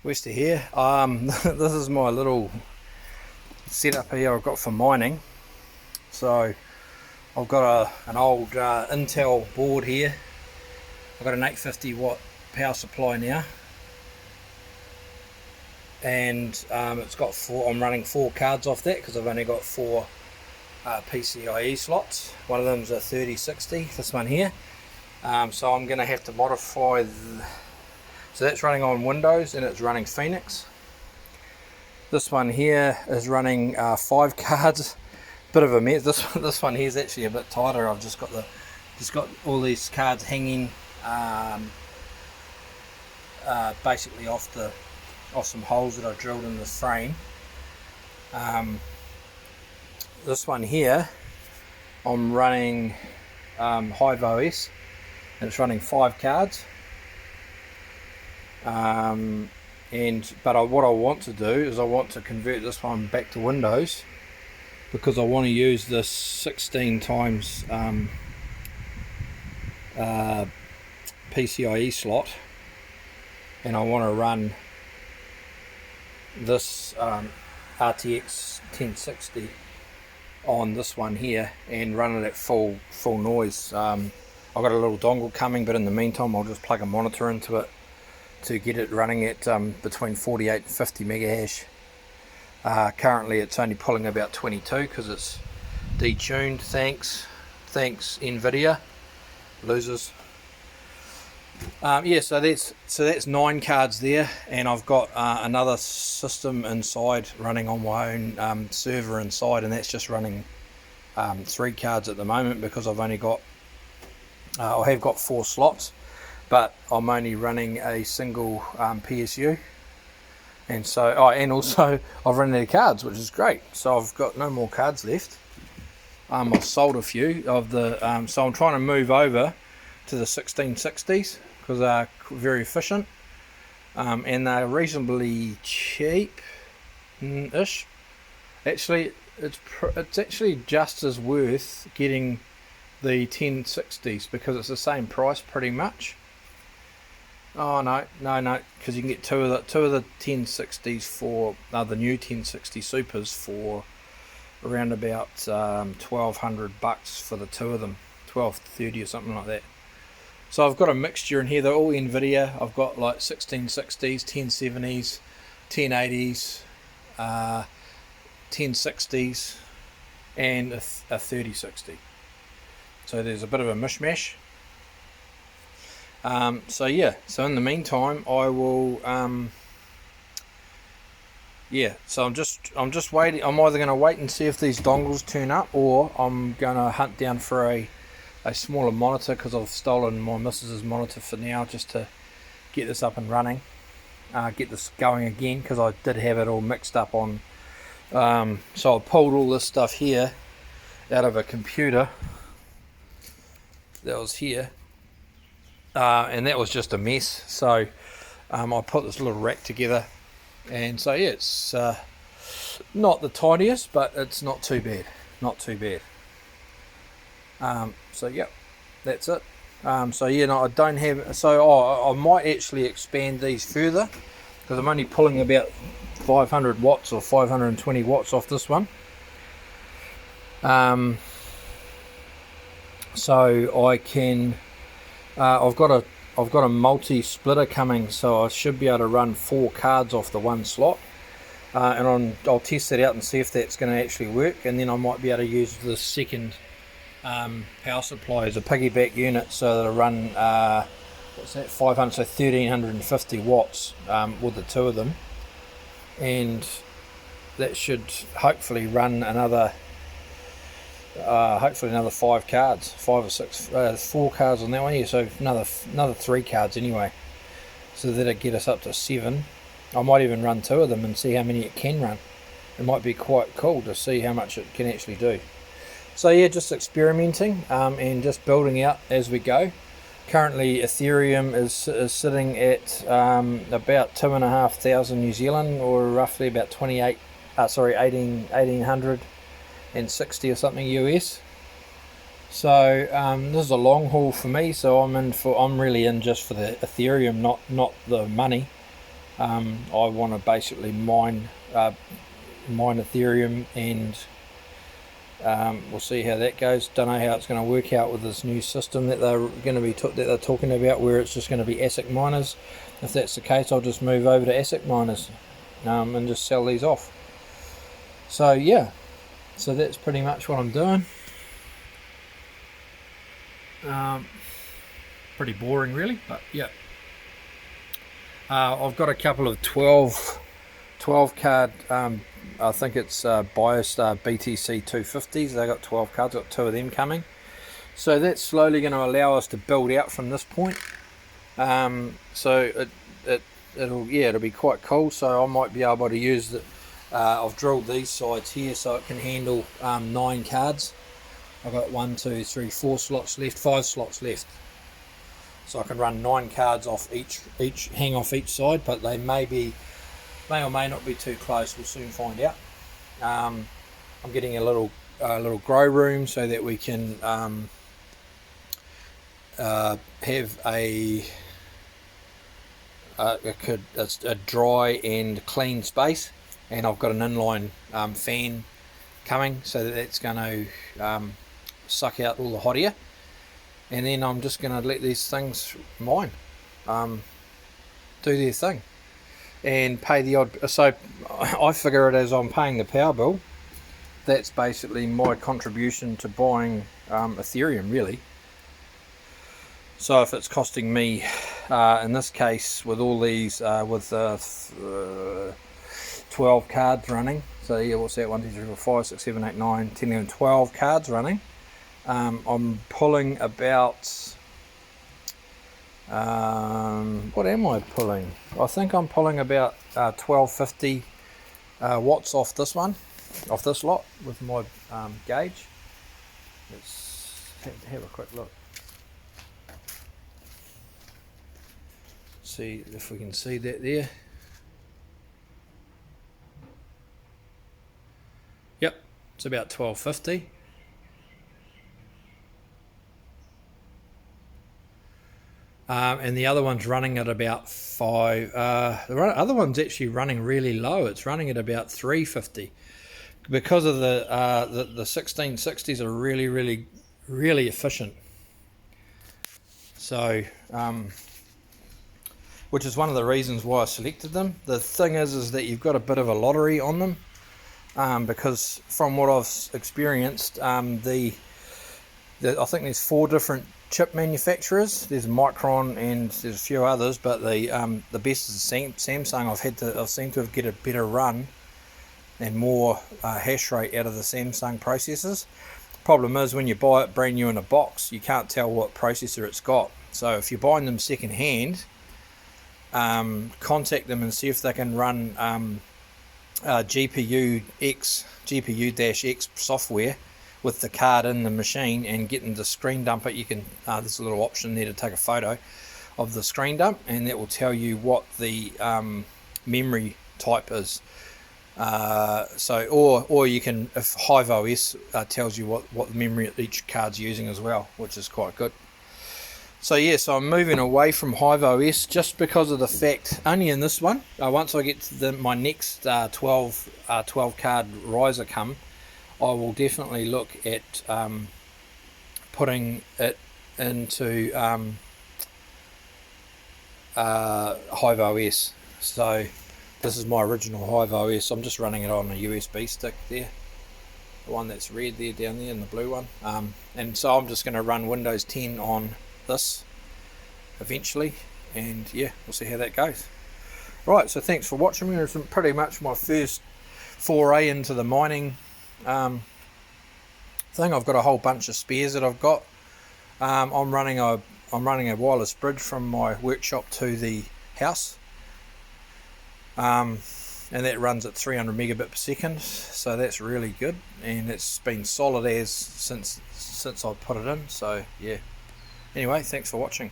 Wester here. This is my little setup here I've got for mining. So I've got an old Intel board here. I've got an 850 watt power supply now, and it's got I'm running 4 cards off that because I've only got 4 PCIe slots. One of them's a 3060, this one here. So I'm going to have to modify so that's running on Windows and it's running Phoenix. This one here is running 5 cards. Bit of a mess. This one here is actually a bit tighter. I've just got all these cards hanging basically off some holes that I drilled in the frame. This one here I'm running Hive OS and it's running 5 cards. What I want to do is I want to convert this one back to Windows because I want to use this 16 times PCIe slot, and I want to run this RTX 1060 on this one here and run it at full noise. I've got a little dongle coming, but in the meantime I'll just plug a monitor into it to get it running at between 48 and 50 megahash. Currently it's only pulling about 22 because it's detuned. Thanks Nvidia losers. Yeah, so that's 9 cards there, and I've got another system inside running on my own server inside, and that's just running 3 cards at the moment because I've only got I have got 4 slots, but I'm only running a single PSU, and so and also I've run out of cards, which is great. So I've got no more cards left. I've sold a few of the so I'm trying to move over to the 1660s because they're very efficient, and they're reasonably cheap-ish. Actually, it's actually just as worth getting the 1060s because it's the same price pretty much. Oh no, because you can get two of the 1060s for the new 1060 Supers for around about $1,200 for the 2 of them, $1,230 or something like that. So I've got a mixture in here. They're all Nvidia. I've got like 1660s, 1070s, 1080s, 1060s, and a 3060. So there's a bit of a mishmash. So yeah, so in the meantime I will so I'm just waiting. I'm either going to wait and see if these dongles turn up, or I'm going to hunt down for a smaller monitor because I've stolen my missus's monitor for now just to get this up and running, get this going again, because I did have it all mixed up on so I pulled all this stuff here out of a computer that was here, and that was just a mess. So I put this little rack together, and so yeah, it's not the tiniest, but it's not too bad. So yeah, that's it. So yeah, no, I don't have. So I might actually expand these further because I'm only pulling about 500 watts or 520 watts off this one. So I can. I've got a multi splitter coming, so I should be able to run 4 cards off the one slot, and I'll test that out and see if that's going to actually work, and then I might be able to use the second power supply as a piggyback unit, so that I run 500, so 1350 watts with the 2 of them, and that should hopefully run another 5 cards, 5 or 6, 4 cards on that one here, so another 3 cards anyway, so that'll get us up to 7. I might even run 2 of them and see how many it can run. It might be quite cool to see how much it can actually do. So yeah, just experimenting and just building out as we go. Currently Ethereum is sitting at about 2,500 New Zealand, or roughly about 1860 or something US. So this is a long haul for me, so I'm really in just for the Ethereum, not the money. I want to basically mine Ethereum, and we'll see how that goes. Don't know how it's going to work out with this new system that they're going to be that they're talking about, where it's just going to be ASIC miners. If that's the case, I'll just move over to ASIC miners and just sell these off. So yeah, so that's pretty much what I'm doing. Pretty boring really, but yeah. I've got a couple of 12 card, I think it's BioStar BTC 250s. They got 12 cards, got 2 of them coming. So that's slowly going to allow us to build out from this point. So it'll be quite cool. So I might be able to use the. I've drilled these sides here so it can handle 9 cards. I've got 1, 2, 3, 4 slots left, 5 slots left. So I can run 9 cards off each hang off each side, but they may or may not be too close. We'll soon find out. I'm getting a little grow room so that we can have a dry and clean space, and I've got an inline fan coming, so that's going to suck out all the hot air, and then I'm just going to let these things mine, do their thing, and pay the odd. So I figure it as I'm paying the power bill. That's basically my contribution to buying Ethereum, really. So if it's costing me, in this case, with all these, with 12 cards running, so yeah, what's that, 1, 2, 3, 4, 5, 6, 7, 8, 9, 10, 11, 12 cards running, I'm pulling about, what am I pulling? I think I'm pulling about 1250 watts off this one, off this lot with my gauge. Let's have a quick look. See if we can see that there. Yep, it's about 1250. And the other one's running at about 5. The other one's actually running really low. It's running at about 350 because of the 1660s are really efficient. So, which is one of the reasons why I selected them. The thing is that you've got a bit of a lottery on them, because from what I've experienced, I think there's 4 different chip manufacturers. There's Micron and there's a few others, but the best is Samsung. I've seemed to get a better run and more hash rate out of the Samsung processors. Problem is, when you buy it brand new in a box, you can't tell what processor it's got. So if you're buying them second hand, contact them and see if they can run GPU-X software with the card in the machine, and get them to screen dump it. You can there's a little option there to take a photo of the screen dump, and that will tell you what the memory type is. Or you can, if Hive OS tells you what memory each card's using as well, which is quite good. So yeah, so I'm moving away from Hive OS just because of the fact, only in this one, once I get to my next 12 card riser come, I will definitely look at putting it into Hive OS. So this is my original Hive OS. I'm just running it on a USB stick there, the one that's red there down there, and the blue one. And so I'm just going to run Windows 10 on this eventually, and yeah, we'll see how that goes. Right, so thanks for watching me. It's pretty much my first foray into the mining thing. I've got a whole bunch of spares that I've got. I'm running a wireless bridge from my workshop to the house, and that runs at 300 megabit per second, so that's really good, and it's been solid as since I put it in. So yeah, anyway, thanks for watching.